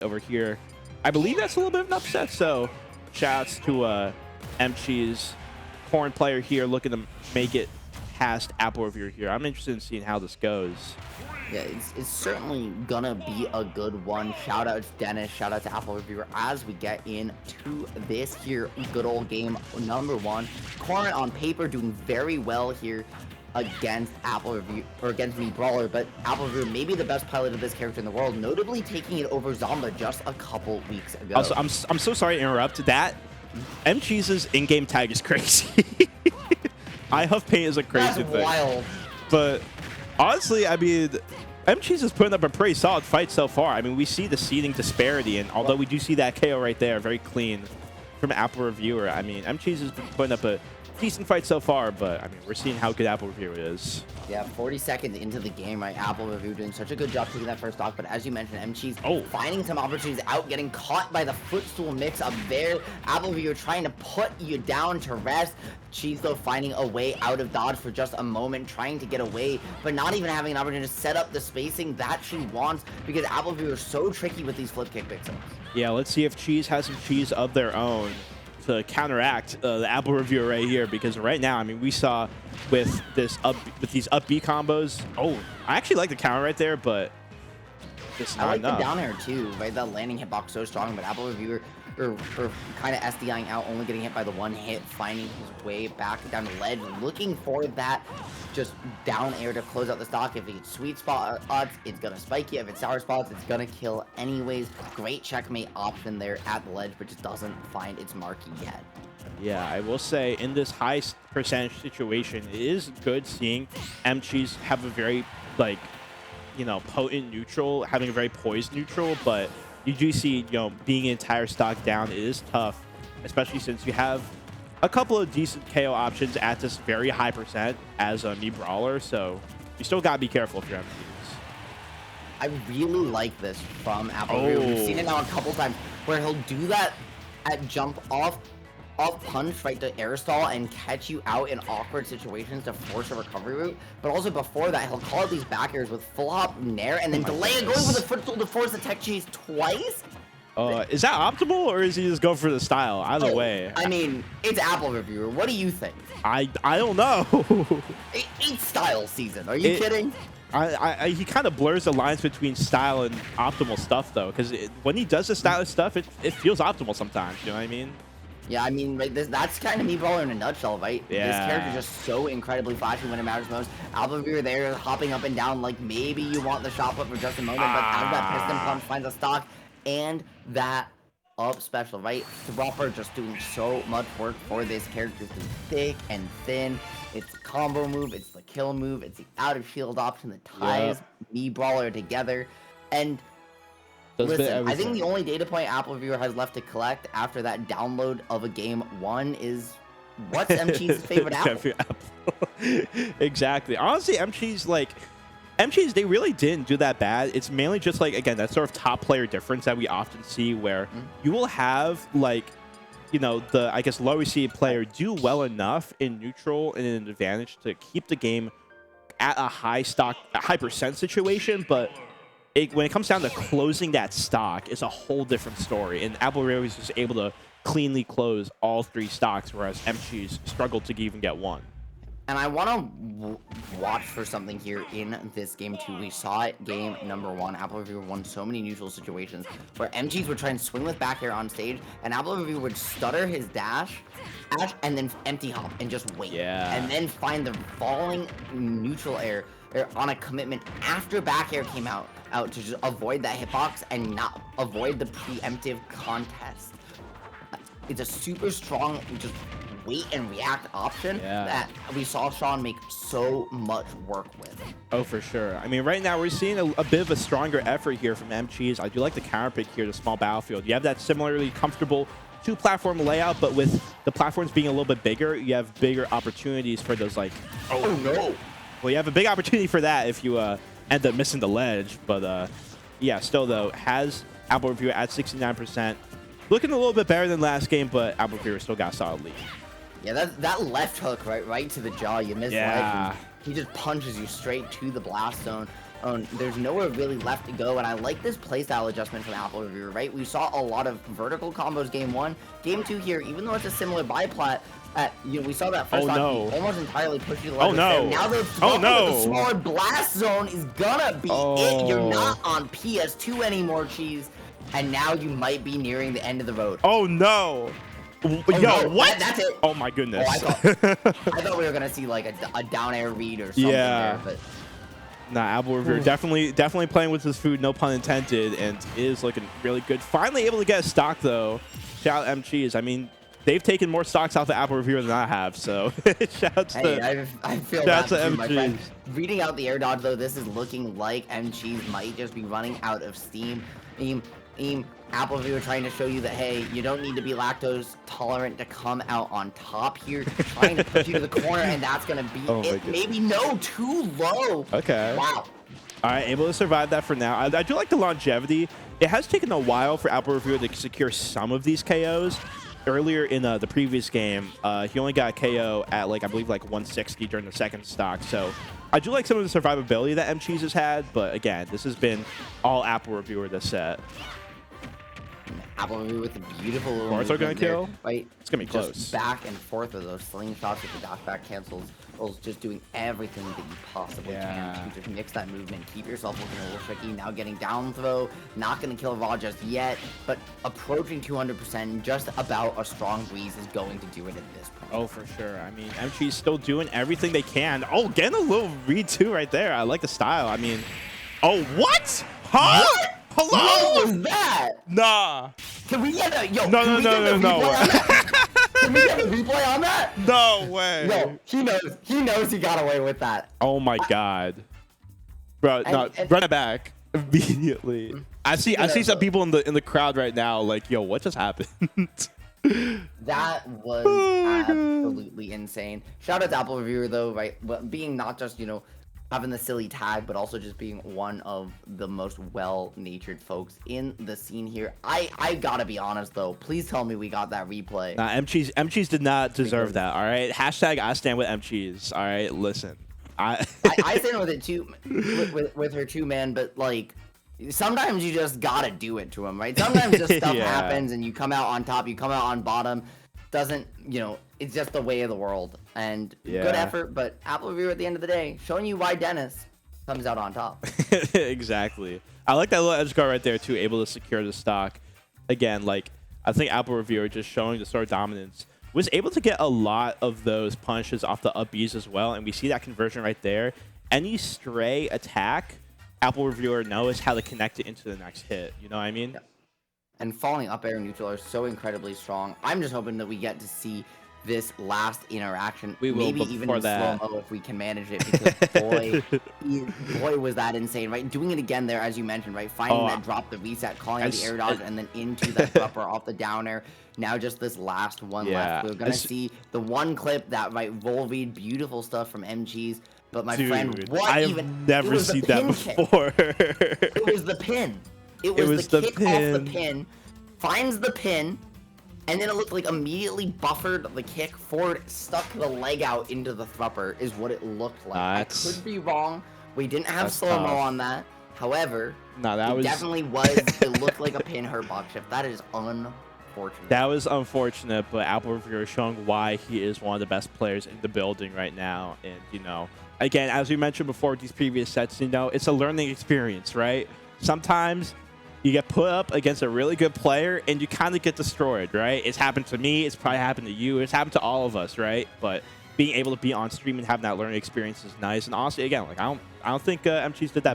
over here. I believe that's a little bit of an upset. So shouts to MCheese, Corrin player here, looking to make it past AppleReviewer here. I'm interested in seeing how this goes. Yeah, it's certainly gonna be a good one. Shout out to Dennis, shout out to AppleReviewer as we get into this here good old game number 1. Corrin on paper doing very well here against AppleReviewer, or against me, Brawler, but AppleReviewer may be the best pilot of this character in the world, notably taking it over Zomba just a couple weeks ago. Also, I'm so sorry to interrupt. That MCheese's in-game tag is crazy. I Huff Paint is a crazy thing. That's wild. But honestly, I mean, MCheese is putting up a pretty solid fight so far. I mean, we see the seeding disparity, and although we do see that KO right there, very clean from AppleReviewer, I mean, MCheese has been putting up a decent fight so far, but I mean, we're seeing how good AppleReviewer is. Yeah, 40 seconds into the game, right? AppleReviewer doing such a good job taking that first stock, but as you mentioned, MCheese finding some opportunities out, getting caught by the footstool mix up there. AppleReviewer trying to put you down to rest. Cheese, though, finding a way out of dodge for just a moment, trying to get away, but not even having an opportunity to set up the spacing that she wants, because AppleReviewer is so tricky with these flip kick pixels. Yeah, let's see if Cheese has some cheese of their own to counteract the AppleReviewer right here, because right now, I mean, we saw with these up B combos. Oh, I actually like the counter right there, but just not enough. The down air too, right? That landing hitbox so strong, but AppleReviewer or kind of SDIing out, only getting hit by the one hit, finding his way back down the ledge, looking for that just down air to close out the stock. If it's sweet spot odds, it's gonna spike you. If it's sour spots, it's gonna kill anyways. Great checkmate option there at the ledge, but just doesn't find its marquee yet. Yeah, I will say in this high percentage situation, it is good seeing MCheese have a very, like, you know, potent neutral, having a very poised neutral, but you do see, you know, being an entire stock down, it is tough, especially since you have a couple of decent KO options at this very high percent as a me Brawler, so you still gotta be careful if you're MCheese. I really like this from AppleReviewer. We've seen it now a couple times where he'll do that at jump off punch, right, to air stall and catch you out in awkward situations to force a recovery route. But also before that, he'll call out these back airs with full hop nair and then delay it, going for the footstool to force the tech cheese twice. Is that optimal, or is he just going for the style? Either way. I mean, it's AppleReviewer. What do you think? I don't know. It's style season. Are you kidding? He kind of blurs the lines between style and optimal stuff, though, because when he does the stylish stuff, it feels optimal sometimes. You know what I mean? Yeah, I mean, right, that's kind of me Brawler in a nutshell, right? Yeah. This character is just so incredibly flashy when it matters most. AppleReviewer there hopping up and down like maybe you want the shot put for just a moment, but as that piston punch finds a stock and that up special, right? Dropper just doing so much work for this character through thick and thin. It's the combo move, it's the kill move, it's the out of shield option that ties me Brawler together. And listen, I think the only data point AppleReviewer has left to collect after that download of a game 1 is what's MCheese's favorite apple? Exactly. Honestly, MCheese, they really didn't do that bad. It's mainly just like, again, that sort of top player difference that we often see where you will have, like, you know, the, I guess, lower seed player do well enough in neutral and in an advantage to keep the game at a high percent situation, but when it comes down to closing that stock, it's a whole different story. And AppleReviewer is just able to cleanly close all 3 stocks, whereas MCheese struggled to even get 1. And I want to watch for something here in this game, too. We saw it game number 1. AppleReviewer won so many neutral situations where MCheese would try and swing with back air on stage, and AppleReviewer would stutter his dash, and then empty hop and just wait. Yeah. And then find the falling neutral air on a commitment after back air came out to just avoid that hitbox and not avoid the preemptive contest. It's a super strong, just wait and react option that we saw Sean make so much work with. Oh, for sure. I mean, right now we're seeing a bit of a stronger effort here from MCheese. I do like the counter pick here, the small battlefield. You have that similarly comfortable 2-platform layout, but with the platforms being a little bit bigger, you have bigger opportunities for those, like, oh no. Well, you have a big opportunity for that if you end up missing the ledge. But yeah, still though, has AppleReviewer at 69%. Looking a little bit better than last game, but AppleReviewer still got a solid lead. Yeah, that left hook right to the jaw. You miss ledge. He just punches you straight to the blast zone. There's nowhere really left to go, and I like this playstyle adjustment from AppleReviewer, right? We saw a lot of vertical combos game 1. Game 2 here, even though it's a similar biplat, we saw that first off, almost entirely push you to the left. Now the the smaller blast zone is gonna be it. You're not on PS2 anymore, Cheese, and now you might be nearing the end of the road. Oh no! Yo, what? That's it. Oh my goodness. I thought we were gonna see like a down air read or something there, but. Nah, AppleReviewer definitely playing with his food, no pun intended, and is looking really good. Finally able to get a stock though. Shout out MCheese. I mean, they've taken more stocks off the AppleReviewer than I have, so shout to I feel that too, my friend. Reading out the air dodge though, this is looking like MCheese might just be running out of steam. AppleReviewer trying to show you that, hey, you don't need to be lactose tolerant to come out on top here. Trying to push you to the corner, and that's going to be it. Maybe no, too low. Okay. Wow. All right, able to survive that for now. I do like the longevity. It has taken a while for AppleReviewer to secure some of these KOs. Earlier in the previous game, he only got a KO at, like, I believe, like 160 during the second stock. So I do like some of the survivability that MCheese has had. But, again, this has been all AppleReviewer this set. AppleReviewer with a beautiful little Bart's gonna kill. Right, it's gonna be close. Just back and forth with those slingshots with the dash back cancels. Just doing everything that you possibly can to just mix that movement, keep yourself looking a little tricky. Now getting down throw, not gonna kill Raw just yet, but approaching 200%. Just about a strong breeze is going to do it at this point. Oh, for sure. I mean, MCheese still doing everything they can. Oh, getting a little read too right there. I like the style. I mean, oh, what? Huh? What? Hello? What was that? Nah. Can we get a No. Can we get a replay on that? No way. No, he knows. He knows he got away with that. Oh my god, bro! Run it back immediately. I see some people in the crowd right now. Like, yo, what just happened? That was absolutely insane. Shout out to AppleReviewer though, right? But being not just having the silly tag, but also just being one of the most well-natured folks in the scene here. I gotta be honest though. Please tell me we got that replay. Nah, MCheese did not deserve that. All right, hashtag I stand with MCheese. All right, listen, I stand with it too, with her too, man. But like, sometimes you just gotta do it to him, right? Sometimes just stuff happens and you come out on top, you come out on bottom. Doesn't it's just the way of the world, and good effort, but AppleReviewer at the end of the day showing you why Dennis comes out on top. Exactly. I like that little edge guard right there too, able to secure the stock. Again, like, I think AppleReviewer just showing the sort of dominance, was able to get a lot of those punches off the up Bs as well, and we see that conversion right there. Any stray attack, AppleReviewer knows how to connect it into the next hit. You know what I mean? Yeah. And falling up air neutral are so incredibly strong. I'm just hoping that we get to see this last interaction. We will, maybe even in slow-mo if we can manage it, because boy was that insane, right? Doing it again there, as you mentioned, right? Finding that drop, the reset, calling out the air dodge, and then into that upper off the down air. Now just this last one left. We're gonna see the one clip that roll read, beautiful stuff from MCheese. But my friend, I've never seen that before. It was the pin. It was the kick off the pin, finds the pin, and then it looked like immediately buffered the kick forward, stuck the leg out into the thropper, is what it looked like. I could be wrong. We didn't have slow-mo on that. However, it definitely was. It looked like a pin hurt box shift. That is unfortunate. That was unfortunate, but AppleReviewer is showing why he is one of the best players in the building right now. And, again, as we mentioned before with these previous sets, it's a learning experience, right? Sometimes you get put up against a really good player and you kind of get destroyed, right? It's happened to me. It's probably happened to you. It's happened to all of us, right? But being able to be on stream and having that learning experience is nice. And honestly, again, like, I don't think MCheese did that